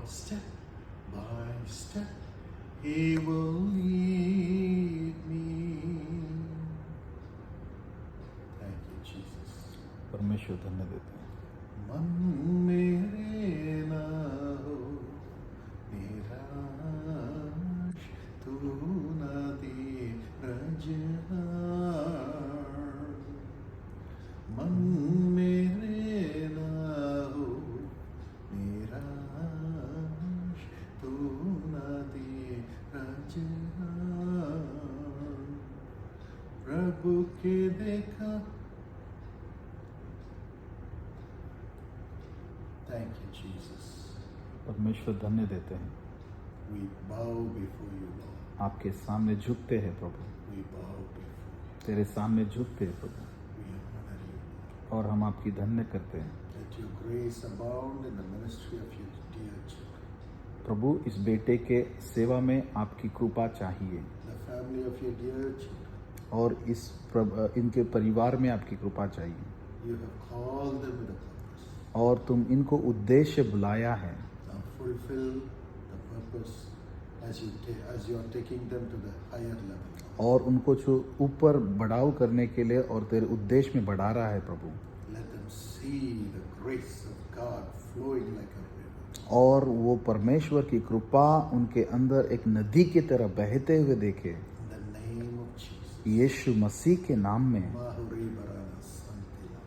step by step, He will lead me. Thank you, Jesus. परमेश्वर धन्य देते हैं। मन मेरे ना हो निराश, तू ना दे रजहार। मन मेरे ना हो निराश, तू ना दे रजहार। प्रभु के देखा। Thank you, Jesus. परमेश्वर धन्य देते हैं। We bow before you, Lord. आपके सामने झुकते हैं प्रभु, We bow before you. तेरे सामने झुकते हैं प्रभु, We honor you, Lord. और हम आपकी धन्य करते हैं। Let your grace abound in the ministry of your dear children. प्रभु, इस बेटे के सेवा में आपकी कृपा चाहिए, The family of your dear children. और इनके परिवार में आपकी कृपा चाहिए, You have called them with a purpose. और तुम इनको उद्देश्य बुलाया है। Now fulfill the purpose as you are taking them to the higher level. और उनको जो ऊपर बढ़ाव करने के लिए और तेरे उद्देश्य में बढ़ा रहा है प्रभु, Let them see the grace of God flowing like a river. और वो परमेश्वर की कृपा उनके अंदर एक नदी की तरह बहते हुए देखे, In the name of Jesus. यीशु मसीह के नाम में। Mahuri barana santila.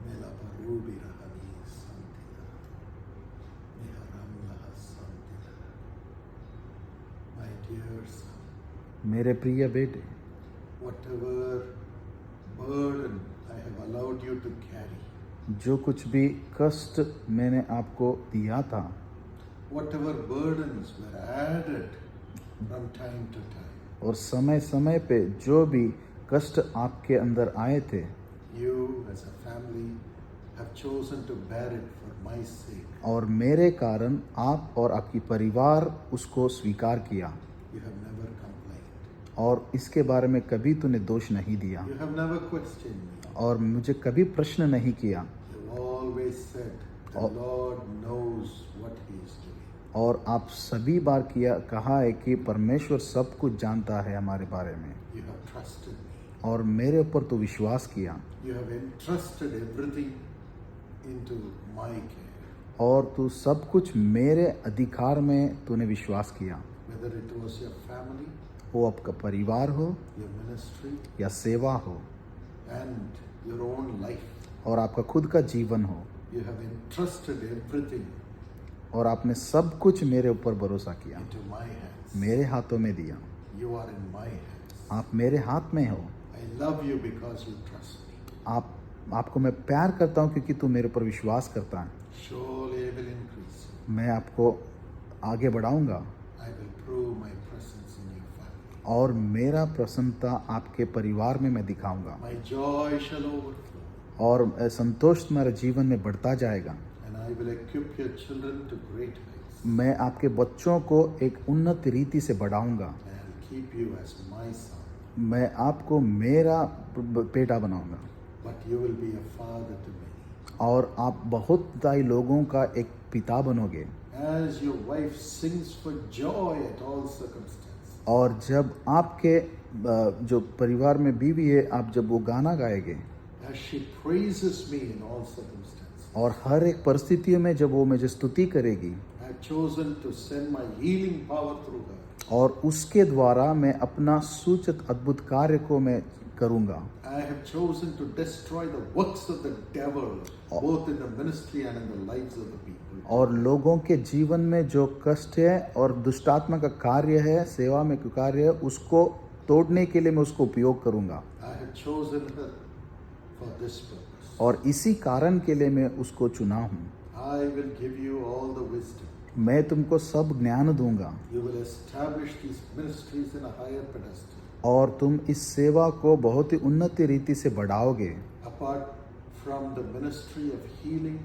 Mela barubi rahani santila. Miharam laha santila. My dear son, मेरे प्रिय बेटे, whatever burden I have allowed you to carry, जो कुछ भी कष्ट मैंने आपको दिया था, whatever burdens were added from time to time, और समय समय पे जो भी कष्ट आपके अंदर आए थे, you as a family have chosen to bear it for my sake. और मेरे कारण आप और आपकी परिवार उसको स्वीकार किया, You have never complained. और इसके बारे में कभी तूने दोष नहीं दिया, You have never questioned me. और मुझे कभी प्रश्न नहीं किया, You've always said, the Lord knows what He is doing. और आप सभी बार कहा है कि परमेश्वर सब कुछ जानता है हमारे बारे में, You have trusted me. और मेरे ऊपर तो विश्वास किया, You have entrusted everything into my care. और तू सब कुछ मेरे अधिकार में तूने विश्वास किया, Whether it was your family, वो आपका परिवार हो your ministry, या सेवा हो, and your own life. और आपका खुद का जीवन हो, You have entrusted everything और आपने सब कुछ मेरे ऊपर भरोसा किया, into my hands. मेरे हाथों में दिया। You are in my hands. आप मेरे हाथ में हो। I love you because you trust me. आपको मैं प्यार करता हूँ क्योंकि तू मेरे ऊपर विश्वास करता है। Surely I will increase you. मैं आपको आगे बढ़ाऊंगा, I will prove my presence in your family. और मेरा प्रसन्नता आपके परिवार में मैं दिखाऊंगा, My joy shall overflow. और संतोष तुम्हारे जीवन में बढ़ता जाएगा। And I will equip your children to great heights. मैं आपके बच्चों को एक उन्नत रीति से बढ़ाऊंगा। I'll keep you as my son. मैं आपको मेरा बेटा बनाऊंगा, But you will be a father to many. और आप बहुत सारे लोगों का एक पिता बनोगे। As your wife sings for joy at all circumstances. और जब आपके जो परिवार में बीवी है, आप जब वो गाना गाएंगे, As she praises me in all circumstances. और हर एक परिस्थितियों में जब वो मुझे स्तुति करेगी, I have chosen to send my healing power through her. और उसके द्वारा मैं अपना सूचित अद्भुत कार्य को मैं करूंगा। I have chosen to destroy the works of the devil, both in the ministry and in the lives of the people. और लोगों के जीवन में जो कष्ट है और दुष्टात्मा का कार्य है, सेवा में का कार्य है, उसको तोड़ने के लिए मैं उसको उपयोग करूंगा, I have chosen her for this purpose. और इसी कारण के लिए मैं उसको चुना हूँ। I will give you all the wisdom. मैं तुमको सब ज्ञान दूंगा, You will establish these ministries in a higher pedestal. और तुम इस सेवा को बहुत ही उन्नत रीति से बढ़ाओगे, Apart from the ministry of healing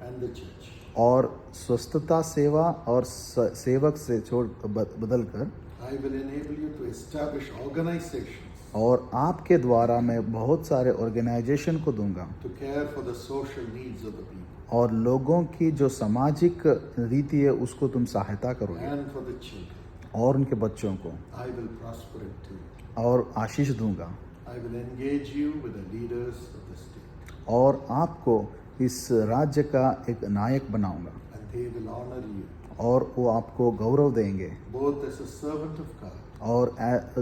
and the church. और स्वस्थता सेवा और सेवक से बदल कर, I will enable you to establish organizations और आपके द्वारा मैं बहुत सारे ऑर्गेनाइजेशन को दूंगा, to care for the social needs of the people. और लोगों की जो सामाजिक रीति है उसको तुम सहायता करोगे And for the children, और उनके बच्चों को I will prosper it too. और आशीष दूंगा I will engage you with the leaders of the state, और आपको इस राज्य का एक नायक बनाऊंगा and they will honor you, और वो आपको गौरव देंगे both as a servant of God, और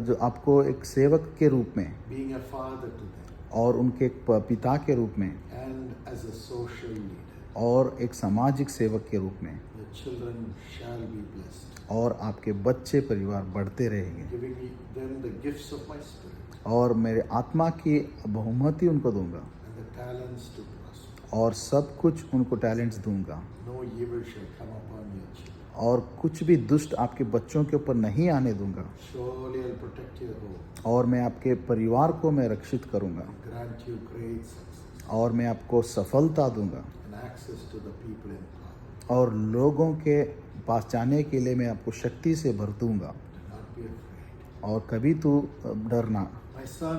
जो आपको एक सेवक के रूप में being a father to them, और उनके एक पिता के रूप में and as a social leader. और एक सामाजिक सेवक के रूप में The children shall be blessed, और आपके बच्चे परिवार बढ़ते रहेंगे giving them the gifts of my spirit और मेरे आत्मा की बहुमति उनको दूंगा and the talents to prosper. और सब कुछ उनको टैलेंट्स दूंगा No evil shall come upon your children. और कुछ भी दुष्ट आपके बच्चों के ऊपर नहीं आने दूंगा Surely I'll protect your home, और मैं आपके परिवार को मैं रक्षित करूंगा grant you great success और मैं आपको सफलता दूंगा and access to the people in power. और लोगों के पास जाने के लिए मैं आपको शक्ति से भर दूंगा Do not be afraid. और कभी तू डरना My son,